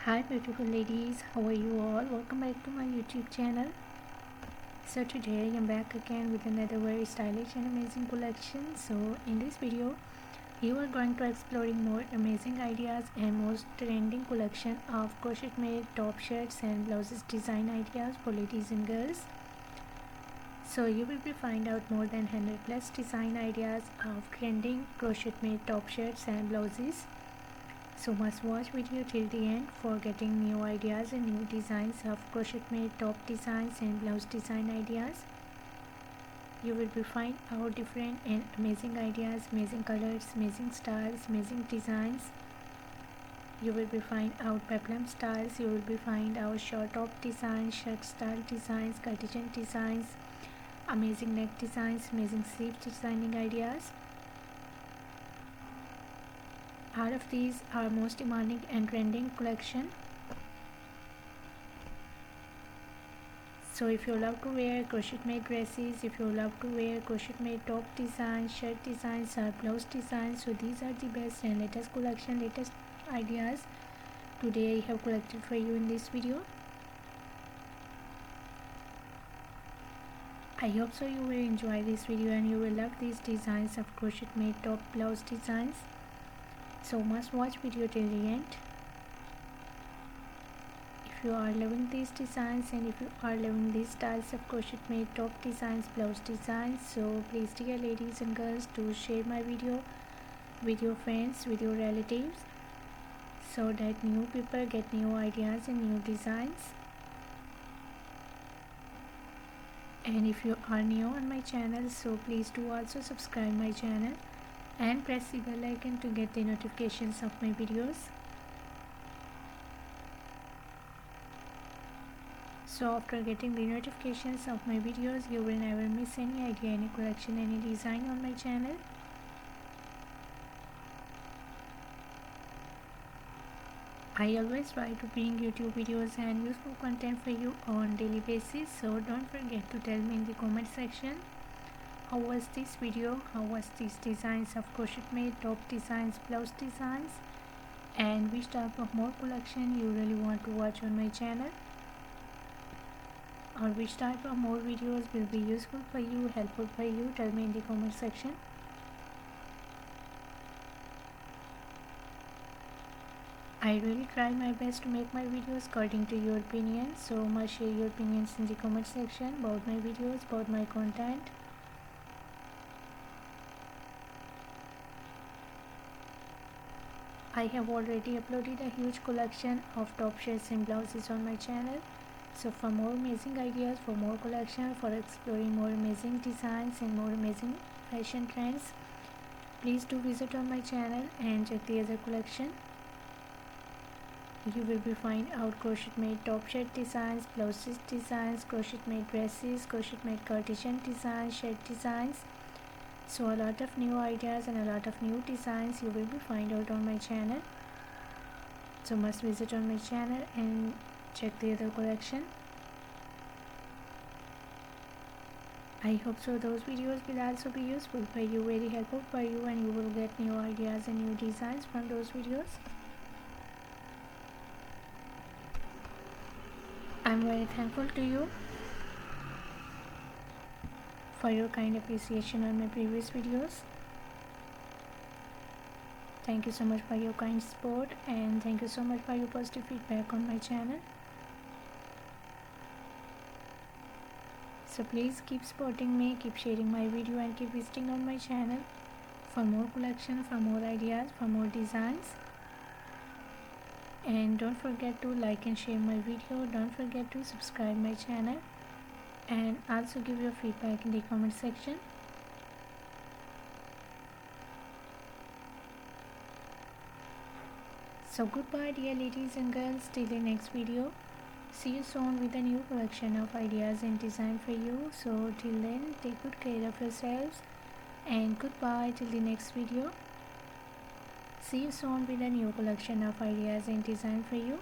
Hi beautiful ladies, how are you all? Welcome back to my YouTube channel. So today I am back again with another very stylish and amazing collection. So in this video you are going to exploring more amazing ideas and most trending collection of crochet made top shirts and blouses design ideas for ladies and girls. So you will be find out more than 100 plus design ideas of trending crochet made top shirts and blouses. So must watch video till the end for getting new ideas and new designs of crochet made top designs and blouse design ideas. You will be find out different and amazing ideas, amazing colors, amazing styles, amazing designs. You will be find out peplum styles. You will be find out short top designs, shirt style designs, cardigan designs, amazing neck designs, amazing sleeve designing ideas. All of these are most demanding and trending collection. So if you love to wear crochet made dresses, if you love to wear crochet made top designs, shirt designs or blouse designs, so these are the best and latest collection, latest ideas today I have collected for you in this video. I hope so you will enjoy this video and you will love these designs of crochet made top blouse designs. So must watch video till the end. If you are loving these designs and if you are loving these styles of crochet made top designs, blouse designs, so please dear ladies and girls to share my video with your friends, with your relatives, so that new people get new ideas and new designs. And if you are new on my channel, so please do also subscribe my channel and press the bell icon to get the notifications of my videos. So after getting the notifications of my videos, you will never miss any idea, any collection, any design on my channel. I always try to bring YouTube videos and useful content for you on daily basis, so don't forget to tell me in the comment section how was this video, how was these designs of crochet made top designs, blouse designs, and which type of more collection you really want to watch on my channel, or which type of more videos will be useful for you, helpful for you. Tell me in the comment section. I really try my best to make my videos according to your opinion, so must share your opinions in the comment section about my videos, about my content. I have already uploaded a huge collection of top shirts and blouses on my channel. So for more amazing ideas, for more collection, for exploring more amazing designs and more amazing fashion trends, please do visit on my channel and check the other collection. You will be find out crochet made top shirt designs, blouses designs, crochet made dresses, crochet made cardigan designs, shirt designs. So a lot of new ideas and a lot of new designs you will be find out on my channel. So must visit on my channel and check the other collection. I hope so those videos will also be useful for you, very helpful for you, and you will get new ideas and new designs from those videos. I'm very thankful to you for your kind appreciation on my previous videos. Thank you so much for your kind support and thank you so much for your positive feedback on my channel. So please keep supporting me, keep sharing my video and keep visiting on my channel for more collection, for more ideas, for more designs. And don't forget to like and share my video. Don't forget to subscribe my channel and also give your feedback in the comment section. So goodbye dear ladies and girls, till the next video. See you soon with a new collection of ideas and design for you. So till then, take good care of yourselves and goodbye till the next video. See you soon with a new collection of ideas and design for you.